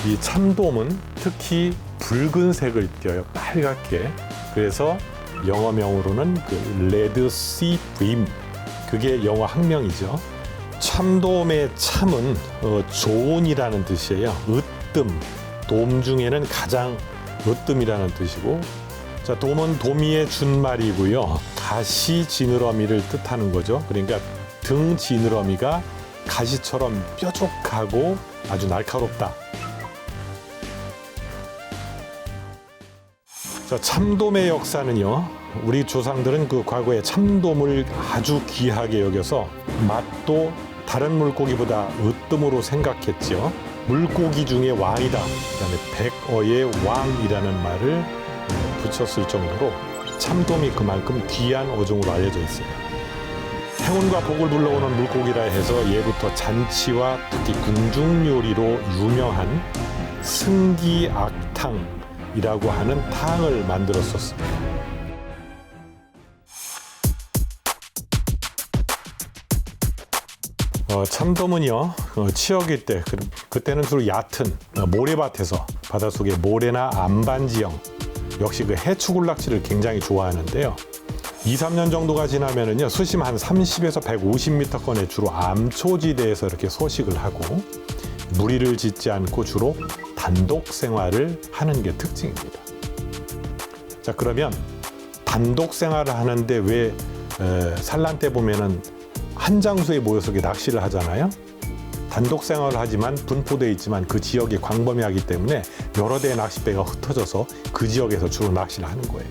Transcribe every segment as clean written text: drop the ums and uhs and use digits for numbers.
이 참돔은 특히 붉은색을 띄어요. 빨갛게. 그래서 영어명으로는 그 레드 씨 브림. 그게 영어 학명이죠. 참돔의 참은 좋은이라는 뜻이에요. 으뜸. 돔 중에는 가장 으뜸이라는 뜻이고, 자, 돔은 도미의 준말이고요. 가시 지느러미를 뜻하는 거죠. 그러니까 등 지느러미가 가시처럼 뾰족하고 아주 날카롭다. 자, 참돔의 역사는요. 우리 조상들은 그 과거에 참돔을 아주 귀하게 여겨서 맛도 다른 물고기보다 으뜸으로 생각했죠. 물고기 중에 왕이다. 그다음에 백어의 왕이라는 말을 붙였을 정도로 참돔이 그만큼 귀한 어종으로 알려져 있어요. 행운과 복을 불러오는 물고기라 해서 예부터 잔치와 특히 궁중 요리로 유명한 승기악탕이라고 하는 탕을 만들었었습니다. 참돔은요, 치어기 때, 그때는 주로 얕은 모래밭에서 바닷속에 모래나 암반지형, 역시 그 해추굴 낚시를 굉장히 좋아하는데요. 2, 3년 정도가 지나면은요, 수심 한 30에서 150m권의 주로 암초지대에서 이렇게 서식을 하고, 무리를 짓지 않고 주로 단독 생활을 하는 게 특징입니다. 자, 그러면 단독 생활을 하는데 왜 산란 때 보면은 한 장소에 모여서 낚시를 하잖아요. 단독 생활을 하지만 분포되어 있지만 그 지역이 광범위하기 때문에 여러 대의 낚싯배가 흩어져서 그 지역에서 주로 낚시를 하는 거예요.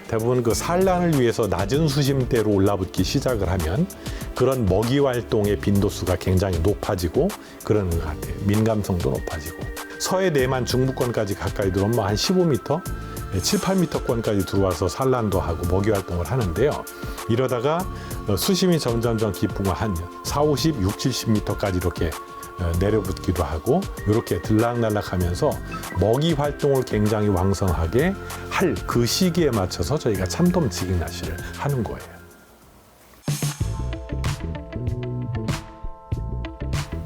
대부분 그 산란을 위해서 낮은 수심대로 올라붙기 시작을 하면 그런 먹이 활동의 빈도수가 굉장히 높아지고 그러는 것 같아요. 민감성도 높아지고. 서해 내만 중부권까지 가까이 들어오면 한 15m, 7, 8m권까지 들어와서 산란도 하고 먹이 활동을 하는데요. 이러다가 수심이 점점점 깊은 거 한 4, 50, 6, 70m까지 이렇게 내려붙기도 하고 이렇게 들락날락하면서 먹이 활동을 굉장히 왕성하게 할 그 시기에 맞춰서 저희가 참돔 지깅 낚시를 하는 거예요.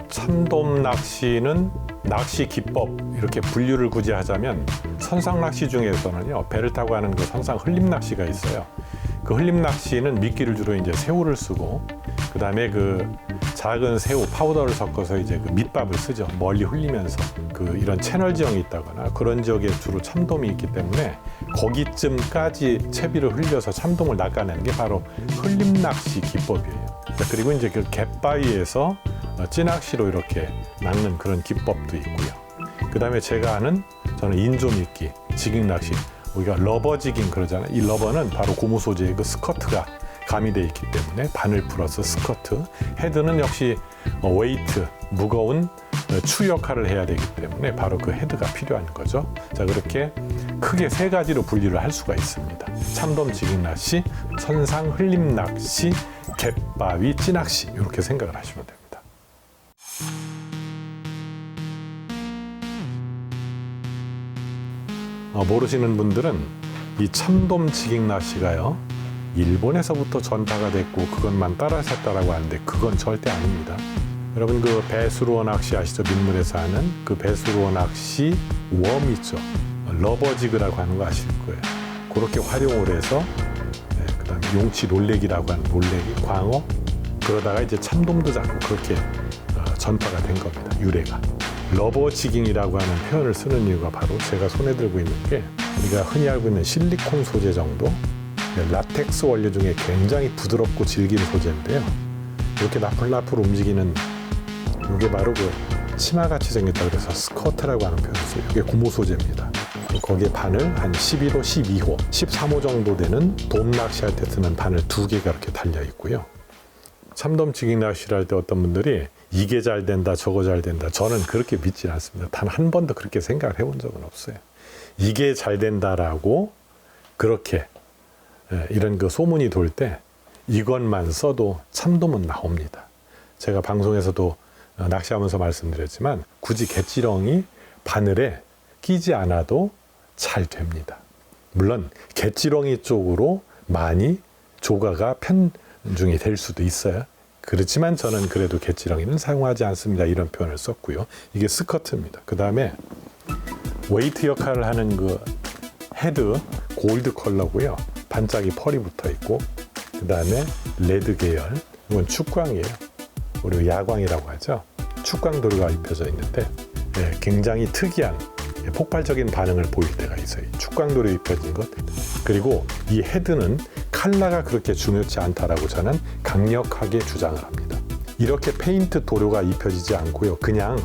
참돔 낚시는 낚시 기법 이렇게 분류를 굳이 하자면 선상 낚시 중에서는요, 배를 타고 하는 그 선상 흘림 낚시가 있어요. 그 흘림 낚시는 미끼를 주로 이제 새우를 쓰고, 그 다음에 그 작은 새우 파우더를 섞어서 이제 그 밑밥을 쓰죠. 멀리 흘리면서 그 이런 채널 지형이 있다거나 그런 지역에 주로 참돔이 있기 때문에 거기쯤까지 채비를 흘려서 참돔을 낚아내는 게 바로 흘림 낚시 기법이에요. 그리고 이제 그 갯바위에서 찌낚시로 이렇게 낚는 그런 기법도 있고요. 그 다음에 제가 아는 저는 인조미끼, 지깅 낚시, 우리가 러버 지깅 그러잖아요. 이 러버는 바로 고무 소재의 그 스커트가 가미되어 있기 때문에 바늘 플러스 스커트, 헤드는 역시 웨이트, 무거운 추 역할을 해야 되기 때문에 바로 그 헤드가 필요한 거죠. 자, 그렇게 크게 세 가지로 분류를 할 수가 있습니다. 참돔 지깅 낚시, 선상 흘림 낚시, 갯바위 찌낚시 이렇게 생각을 하시면 됩니다. 모르시는 분들은 이 참돔 지깅 낚시가요, 일본에서부터 전파가 됐고 그것만 따라했다라고 하는데 그건 절대 아닙니다. 여러분 그 배수루어 낚시 아시죠? 민물에서 하는 그 배수루어 낚시 웜 있죠? 러버지그라고 하는 거 아실 거예요. 그렇게 활용을 해서 그다음에 용치 롤렉이라고 하는 롤렉이 광어, 그러다가 이제 참돔도 잡고 그렇게 전파가 된 겁니다. 유래가. 러버 지깅이라고 하는 표현을 쓰는 이유가 바로 제가 손에 들고 있는 게 우리가 흔히 알고 있는 실리콘 소재 정도, 라텍스 원료 중에 굉장히 부드럽고 질긴 소재인데요. 이렇게 나풀나풀 움직이는 이게 바로 그 치마같이 생겼다 그래서 스커트라고 하는 표현을 써요. 이게 고무 소재입니다. 거기에 바늘 한 11호, 12호, 13호 정도 되는 돔 낚시할 때 쓰는 바늘 2개가 이렇게 달려 있고요. 참돔 지깅 낚시를 할 때 어떤 분들이 이게 잘 된다, 저거 잘 된다. 저는 그렇게 믿지 않습니다. 단 한 번도 그렇게 생각을 해본 적은 없어요. 이게 잘 된다라고 그렇게 이런 그 소문이 돌 때 이것만 써도 참돔은 나옵니다. 제가 방송에서도 낚시하면서 말씀드렸지만 굳이 갯지렁이 바늘에 끼지 않아도 잘 됩니다. 물론 갯지렁이 쪽으로 많이 조가가 편중이 될 수도 있어요. 그렇지만 저는 그래도 갯지렁이는 사용하지 않습니다. 이런 표현을 썼고요. 이게 스커트입니다. 그 다음에 웨이트 역할을 하는 그 헤드 골드 컬러고요. 반짝이 펄이 붙어 있고, 그 다음에 레드 계열, 이건 축광이에요. 우리 야광이라고 하죠. 축광 도료가 입혀져 있는데 굉장히 특이한 폭발적인 반응을 보일 때가 있어요. 축광 도료 입혀진 것. 그리고 이 헤드는 컬러가 그렇게 중요치 않다라고 저는 강력하게 주장을 합니다. 이렇게 페인트 도료가 입혀지지 않고요. 그냥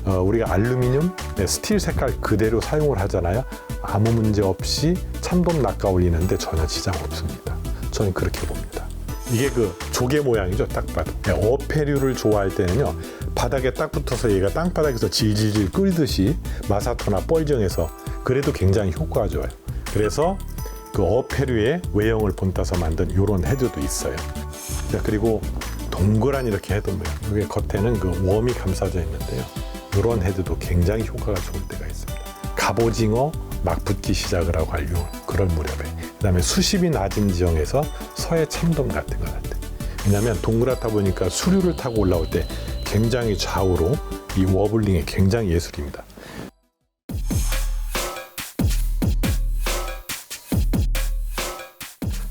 우리가 알루미늄, 스틸 색깔 그대로 사용을 하잖아요. 아무 문제 없이 참돔 낚아올리는데 전혀 지장 없습니다. 저는 그렇게 봅니다. 이게 그 조개 모양이죠. 딱 봐도. 어패류를 좋아할 때는요, 바닥에 딱 붙어서 얘가 땅바닥에서 질질질 끓듯이 마사토나 뻘정에서 그래도 굉장히 효과가 좋아요. 그래서 그 어패류의 외형을 본따서 만든 이런 헤드도 있어요. 자, 그리고 동그란 이렇게 헤드 모양. 이게 겉에는 그 웜이 감싸져 있는데요. 이런 헤드도 굉장히 효과가 좋을 때가 있습니다. 갑오징어 막 붙기 시작을 하고 할 그럴 무렵에. 그 다음에 수심이 낮은 지형에서 서해 참돔 같은 거 할 때. 왜냐하면 동그랗다 보니까 수류를 타고 올라올 때 굉장히 좌우로 이 워블링이 굉장히 예술입니다.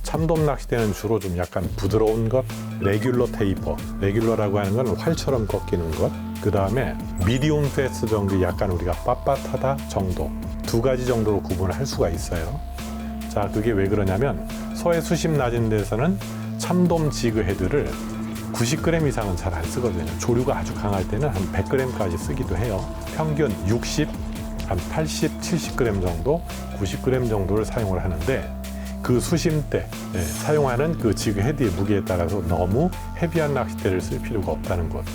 참돔 낚싯대는 주로 좀 약간 부드러운 것, 레귤러 테이퍼, 레귤러라고 하는 건 활처럼 꺾이는 것, 그 다음에 미디움 패스 정도 약간 우리가 빳빳하다 정도, 두 가지 정도로 구분을 할 수가 있어요. 자, 그게 왜 그러냐면 서해 수심 낮은 데서는 참돔 지그 헤드를 90g 이상은 잘 안 쓰거든요. 조류가 아주 강할 때는 한 100g까지 쓰기도 해요. 평균 60, 한 80, 70g 정도, 90g 정도를 사용을 하는데 그 수심대 사용하는 그 지그 헤드의 무게에 따라서 너무 헤비한 낚싯대를 쓸 필요가 없다는 것.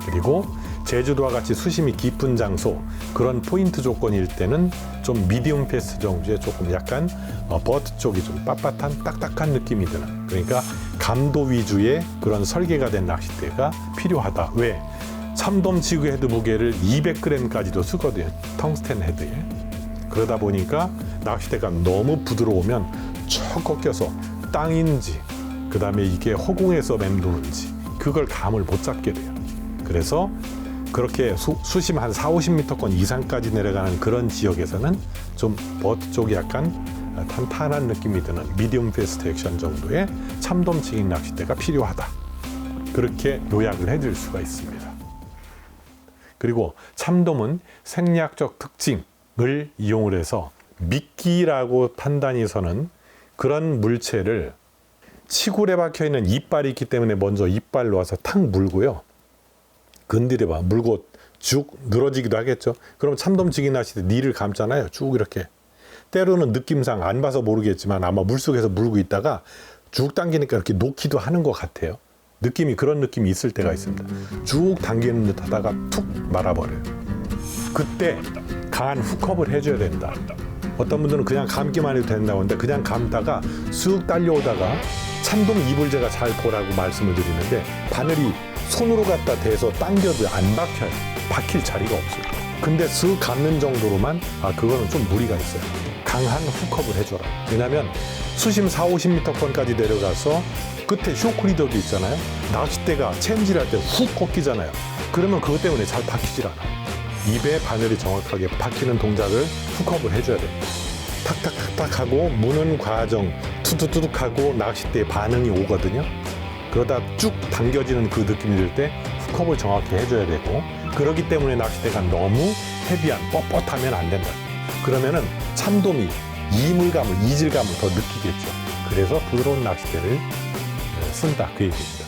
그리고 제주도와 같이 수심이 깊은 장소, 그런 포인트 조건일 때는 좀 미디움 패스 정도의 조금 약간 버트 쪽이 좀 빳빳한 딱딱한 느낌이 드는, 그러니까 감도 위주의 그런 설계가 된 낚싯대가 필요하다. 왜? 참돔 지그 헤드 무게를 200g까지도 쓰거든요. 텅스텐 헤드에. 그러다 보니까 낚싯대가 너무 부드러우면 척 꺾여서 땅인지, 그 다음에 이게 허공에서 맴도는지 그걸 감을 못 잡게 돼요. 그래서 그렇게 수심 한 40-50m권 이상까지 내려가는 그런 지역에서는 좀 버트 쪽이 약간 탄탄한 느낌이 드는 미디움 패스트 액션 정도의 참돔 지깅 낚싯대가 필요하다. 그렇게 요약을 해드릴 수가 있습니다. 그리고 참돔은 생리학적 특징을 이용을 해서 미끼라고 판단이 서는 그런 물체를 치굴에 박혀있는 이빨이 있기 때문에 먼저 이빨 놓아서 탁 물고요. 건드려봐. 물고 쭉 늘어지기도 하겠죠. 그럼 참돔 지깅 낚싯대 니를 감잖아요. 쭉 이렇게. 때로는 느낌상 안 봐서 모르겠지만 아마 물속에서 물고 있다가 쭉 당기니까 이렇게 놓기도 하는 것 같아요. 느낌이 그런 느낌이 있을 때가 있습니다. 쭉 당기는 듯 하다가 툭 말아버려요. 그때 강한 훅업을 해줘야 된다. 어떤 분들은 그냥 감기만 해도 된다고 하는데 그냥 감다가 쑥 딸려오다가 참돔 이불제가 잘 보라고 말씀을 드리는데 바늘이 손으로 갖다 대서 당겨도 안 박혀요. 박힐 자리가 없어요. 근데 쓱 감는 정도로만 그거는 좀 무리가 있어요. 강한 훅업을 해줘라. 왜냐하면 수심 40-50m권까지 내려가서 끝에 쇼크리더도 있잖아요. 낚싯대가 챔질할 때 훅 꺾이잖아요. 그러면 그것 때문에 잘 박히질 않아요. 입에 바늘이 정확하게 박히는 동작을 훅업을 해줘야 됩니다. 탁탁탁탁 하고 무는 과정 투두두둑하고 낚싯대에 반응이 오거든요. 그러다 쭉 당겨지는 그 느낌이 들 때 훅업을 정확히 해줘야 되고, 그렇기 때문에 낚싯대가 너무 헤비한 뻣뻣하면 안 된다. 그러면은 참돔이 이물감을, 이질감을 더 느끼겠죠. 그래서 부드러운 낚싯대를 쓴다, 그 얘기입니다.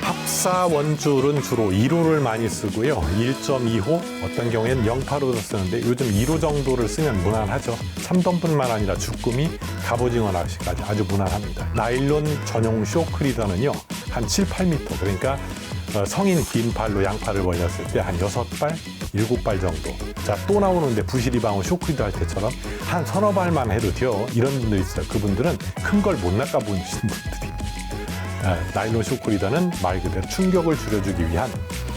합사 원줄은 주로 1호를 많이 쓰고요. 1.2호, 어떤 경우에는 0.8호도 쓰는데 요즘 1호 정도를 쓰면 무난하죠. 참돔뿐만 아니라 주꾸미, 갑오징어 낚시까지 아주 무난합니다. 나일론 전용 쇼크리더는요, 한 7-8m, 그러니까 성인 긴 팔로 양팔을 벌렸을 때 한 6발, 7발 정도. 자, 또 나오는데 부시리방어 쇼크리더 할 때처럼 한 서너 발만 해도 돼요. 이런 분들 있어요. 그분들은 큰 걸 못 낚아보신 분들이. 나일론 쇼크리더는 말 그대로 충격을 줄여주기 위한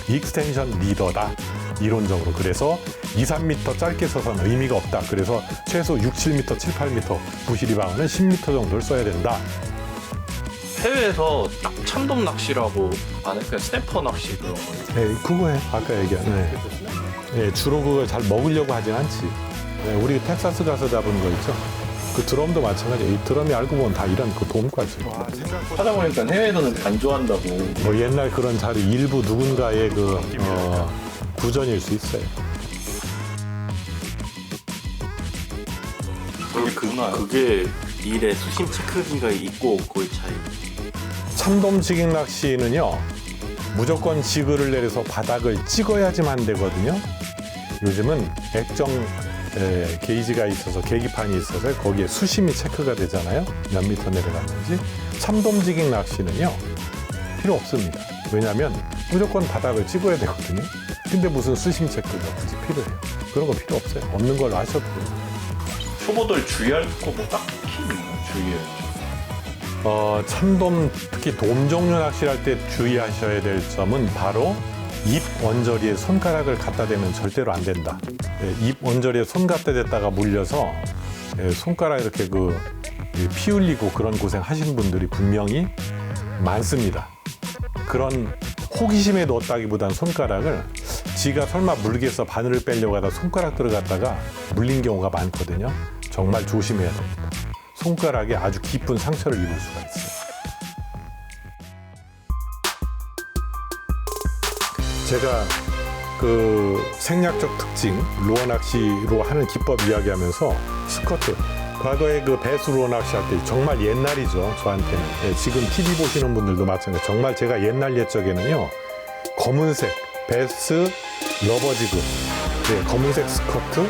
익스텐션 리더다. 이론적으로. 그래서 2, 3m 짧게 서서는 의미가 없다. 그래서 최소 6, 7m, 7, 8m, 부시리 방어는 10m 정도를 써야 된다. 해외에서 딱 참돔 낚시라고 안 해? 그냥 스냅퍼 낚시 그런 거. 네, 그거 해. 아까 얘기한. 네. 네, 주로 그걸 잘 먹으려고 하진 않지. 네, 우리 텍사스 가서 잡은 거 있죠? 그 드럼도 마찬가지야. 이 드럼이 알고 보면 다 이런 그 도움까지. 찾아보니까 해외에서는 간조한다고. 뭐 옛날 그런 자료 일부 누군가의 그 구전일 수 있어요. 그게 일의 수심 체크기가 있고 없고의 차이. 참돔 지깅 낚시는요, 무조건 지그를 내려서 바닥을 찍어야지만 되거든요. 요즘은 액정 게이지가 있어서, 계기판이 있어서 거기에 수심이 체크가 되잖아요. 몇 미터 내려갔는지. 참돔 지깅 낚시는요, 필요 없습니다. 왜냐하면 무조건 바닥을 찍어야 되거든요. 근데 무슨 수심 체크가 굳이 필요해요. 그런 거 필요 없어요. 없는 걸로 하셔도 돼요. 초보들 주의할 거 뭐 딱히 있나요? 주의해야 참돔, 특히 돔 종류 낚시를 할 때 주의하셔야 될 점은 바로 입 언저리에 손가락을 갖다 대면 절대로 안 된다. 입 언저리에 손 갖다 댔다가 물려서 손가락 이렇게 피 흘리고 그런 고생 하신 분들이 분명히 많습니다. 그런 호기심에 넣었다기보단 손가락을 지가 설마 물개에서 바늘을 빼려고 하다 손가락 들어갔다가 물린 경우가 많거든요. 정말 조심해야 됩니다. 손가락에 아주 깊은 상처를 입을 수가 있어요. 제가 그 생략적 특징, 루어 낚시로 하는 기법 이야기하면서 스커트, 과거에 그 배수 루어 낚시할 때 정말 옛날이죠, 저한테는. 지금 TV 보시는 분들도 마찬가지. 정말 제가 옛날 옛적에는요, 검은색 배스 러버지그, 검은색 스커트,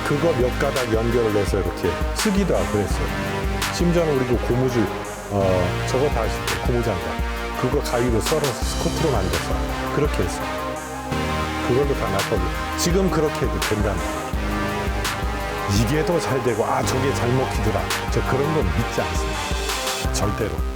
그거 몇 가닥 연결을 해서 이렇게 쓰기도 하고 그랬어요. 심지어는 우리 그 고무줄, 저거 다 아시죠? 고무장갑. 그거 가위로 썰어서 스커트로 만들어서 그렇게 했어요. 그걸로 다 낚거든요. 지금 그렇게 해도 된다는 거예요. 이게 더 잘 되고, 저게 잘 먹히더라. 저 그런 건 믿지 않습니다. 절대로.